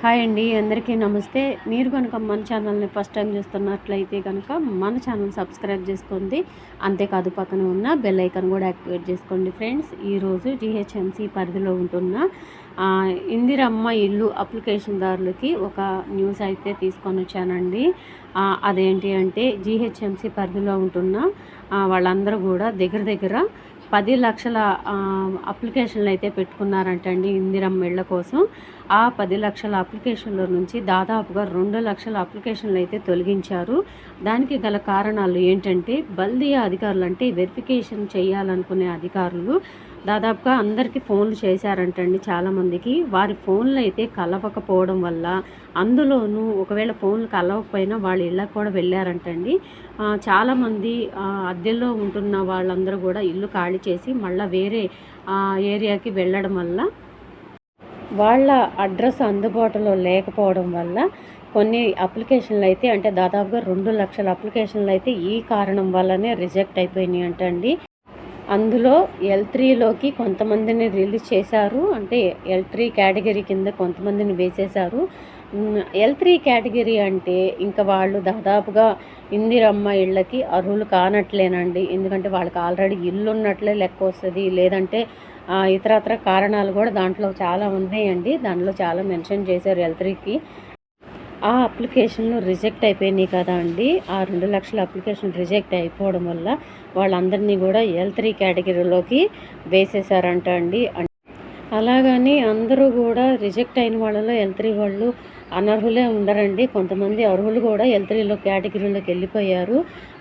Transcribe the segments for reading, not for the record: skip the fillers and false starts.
Hi అండి, అందరికీ నమస్తే. మీరు కనుక మన ఛానల్ని ఫస్ట్ టైం చూస్తున్నట్లయితే కనుక మన ఛానల్ సబ్స్క్రైబ్ చేసుకోండి. అంతేకాదు పక్కన ఉన్న బెల్ ఐకాన్ కూడా యాక్టివేట్ చేసుకోండి. ఫ్రెండ్స్, ఈరోజు జిహెచ్ఎంసి పరిధిలో ఉంటున్న ఇందిరమ్మ ఇల్లు అప్లికేషన్దారులకి ఒక న్యూస్ అయితే తీసుకొని వచ్చానండి. అదేంటి అంటే జిహెచ్ఎంసి పరిధిలో ఉంటున్న వాళ్ళందరూ కూడా దగ్గర 10 లక్షల అప్లికేషన్లు అయితే పెట్టుకున్నారంటండి ఇందిరమ్మ ఇళ్ళ కోసం. ఆ 10 లక్షల అప్లికేషన్ల నుంచి దాదాపుగా 2 లక్షల అప్లికేషన్లు అయితే తొలగించారు. దానికి గల కారణాలు ఏంటంటే బల్దియా అధికారులు, అంటే వెరిఫికేషన్ చేయాలనుకునే అధికారులు దాదాపుగా అందరికీ ఫోన్లు చేశారంటండి. చాలామందికి వారి ఫోన్లు అయితే కలవకపోవడం వల్ల, అందులోనూ ఒకవేళ ఫోన్లు కలవకపోయినా వాళ్ళ ఇళ్ళకు కూడా వెళ్ళారంటండి. చాలామంది అద్దెల్లో ఉంటున్న వాళ్ళందరూ కూడా ఇల్లు ఖాళీ చేసి మళ్ళీ వేరే ఏరియాకి వెళ్ళడం వల్ల, వాళ్ళ అడ్రస్ అందుబాటులో లేకపోవడం వల్ల కొన్ని అప్లికేషన్లు అయితే, అంటే దాదాపుగా 2 లక్షల అప్లికేషన్లు అయితే ఈ కారణం వల్లనే రిజెక్ట్ అయిపోయినాయి అంటండి. అందులో L3లోకి కొంతమందిని రిలీజ్ చేశారు, అంటే L3 కేటగిరీ కింద కొంతమందిని వేసేశారు. L3 కేటగిరీ అంటే ఇంకా వాళ్ళు దాదాపుగా ఇందిరమ్మ ఇళ్ళకి అర్హులు కానట్లేనండి. ఎందుకంటే వాళ్ళకి ఆల్రెడీ ఇల్లు ఉన్నట్లే లెక్క వస్తుంది, లేదంటే ఇతరత్ర కారణాలు కూడా దాంట్లో చాలా ఉన్నాయండి. దాంట్లో చాలా మెన్షన్ చేశారు L3కి. ఆ అప్లికేషన్లు రిజెక్ట్ అయిపోయినాయి కదా అండి. ఆ 2 లక్షల అప్లికేషన్ రిజెక్ట్ అయిపోవడం వల్ల వాళ్ళందరినీ కూడా L3 కేటగిరీలోకి వేసేసారంట అండి. అలాగని అందరూ కూడా రిజెక్ట్ అయిన వాళ్ళలో L3 వాళ్ళు అనర్హులే ఉండరండి. కొంతమంది అర్హులు కూడా L3లో కేటగిరీలోకి వెళ్ళిపోయారు.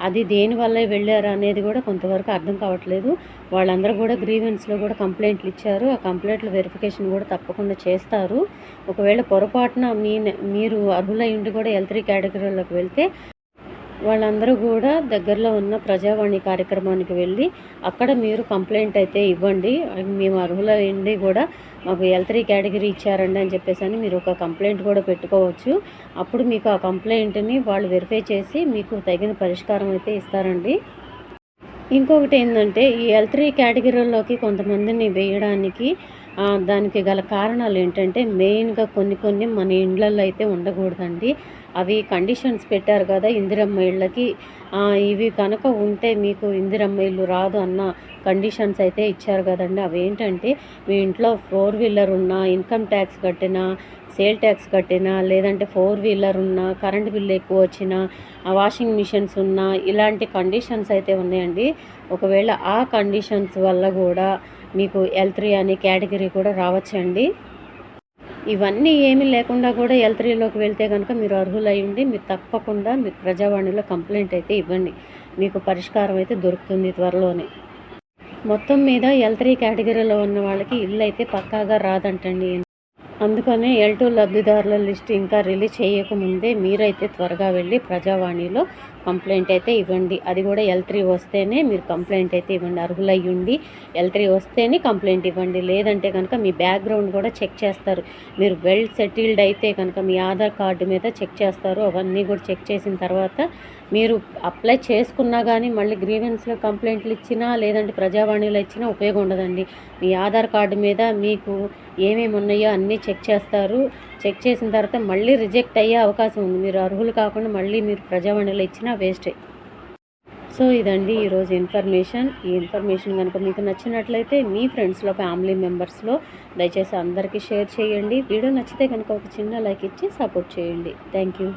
అది దేనివల్ల వెళ్ళారు అనేది కూడా కొంతవరకు అర్థం కావట్లేదు. వాళ్ళందరూ కూడా గ్రీవెన్స్లో కూడా కంప్లైంట్లు ఇచ్చారు. ఆ కంప్లైంట్లు వెరిఫికేషన్ కూడా తప్పకుండా చేస్తారు. ఒకవేళ పొరపాటున మీరు అర్హులై ఉండి కూడా L3 కేటగిరీలోకి వెళ్తే వాళ్ళందరూ కూడా దగ్గరలో ఉన్న ప్రజావాణి కార్యక్రమానికి వెళ్ళి అక్కడ మీరు కంప్లైంట్ అయితే ఇవ్వండి. మేము అర్హులైండి కూడా మాకు L3 కేటగిరీ ఇచ్చారండి అని చెప్పేసి అని మీరు ఒక కంప్లైంట్ కూడా పెట్టుకోవచ్చు. అప్పుడు మీకు ఆ కంప్లైంట్ని వాళ్ళు వెరిఫై చేసి మీకు తగిన పరిష్కారం అయితే ఇస్తారండి. ఇంకొకటి ఏంటంటే, ఈ L3 కేటగిరీలోకి కొంతమందిని వేయడానికి దానికి గల కారణాలు ఏంటంటే, మెయిన్గా కొన్ని మన ఇండ్లల్లో అయితే ఉండకూడదండి. అవి కండిషన్స్ పెట్టారు కదా ఇందిరమ్మ ఇళ్ళకి. ఇవి కనుక ఉంటే మీకు ఇందిరమ్మ ఇల్లు రాదు అన్న కండిషన్స్ అయితే ఇచ్చారు కదండి. అవి ఏంటంటే, మీ ఇంట్లో 4 వీలర్ ఉన్నా, ఇన్కమ్ ట్యాక్స్ కట్టినా, సేల్ ట్యాక్స్ కట్టినా, లేదంటే 4 వీలర్ ఉన్నా, కరెంట్ బిల్లు ఎక్కువ వచ్చినా, వాషింగ్ మిషన్స్ ఉన్నా, ఇలాంటి కండిషన్స్ అయితే ఉన్నాయండి. ఒకవేళ ఆ కండిషన్స్ వల్ల కూడా మీకు L3 అనే కేటగిరీ కూడా రావచ్చండి. ఇవన్నీ ఏమీ లేకుండా కూడా L3లోకి వెళ్తే కనుక మీరు అర్హులై ఉండి మీరు తప్పకుండా మీరు ప్రజావాణిలో కంప్లైంట్ అయితే ఇవ్వండి. మీకు పరిష్కారం అయితే దొరుకుతుంది త్వరలోనే. మొత్తం మీద L3 కేటగిరీలో ఉన్న వాళ్ళకి ఇల్లు అయితే పక్కాగా రాదంటండి. అందుకనే L2 లబ్ధిదారుల లిస్ట్ ఇంకా రిలీజ్ చేయకముందే మీరైతే త్వరగా వెళ్ళి ప్రజావాణిలో కంప్లైంట్ అయితే ఇవ్వండి. అది కూడా L3 వస్తేనే మీరు కంప్లైంట్ అయితే ఇవ్వండి. అర్హులై ఉండి L3 వస్తేనే కంప్లైంట్ ఇవ్వండి. లేదంటే కనుక మీ బ్యాక్గ్రౌండ్ కూడా చెక్ చేస్తారు. మీరు వెల్ సెటిల్డ్ అయితే కనుక మీ ఆధార్ కార్డు మీద చెక్ చేస్తారు. అవన్నీ కూడా చెక్ చేసిన తర్వాత మీరు అప్లై చేసుకున్నా కానీ మళ్ళీ గ్రీవెన్స్లో కంప్లైంట్లు ఇచ్చినా, లేదంటే ప్రజావాణిలో ఇచ్చినా ఉపయోగం ఉండదండి. మీ ఆధార్ కార్డు మీద మీకు ఏమేమి ఉన్నాయో అన్నీ చెక్ చేస్తారు. చెక్ చేసిన తర్వాత మళ్ళీ రిజెక్ట్ అయ్యే అవకాశం ఉంది. మీరు అర్హులు కాకుండా మళ్ళీ మీరు ప్రజావాణిలో ఇచ్చినా వేస్టే. సో ఇదండి ఈరోజు ఇన్ఫర్మేషన్. ఈ ఇన్ఫర్మేషన్ కనుక మీకు నచ్చినట్లయితే మీ ఫ్రెండ్స్లో, ఫ్యామిలీ మెంబర్స్లో దయచేసి అందరికీ షేర్ చేయండి. వీడియో నచ్చితే కనుక ఒక చిన్న లైక్ ఇచ్చి సపోర్ట్ చేయండి. Thank you.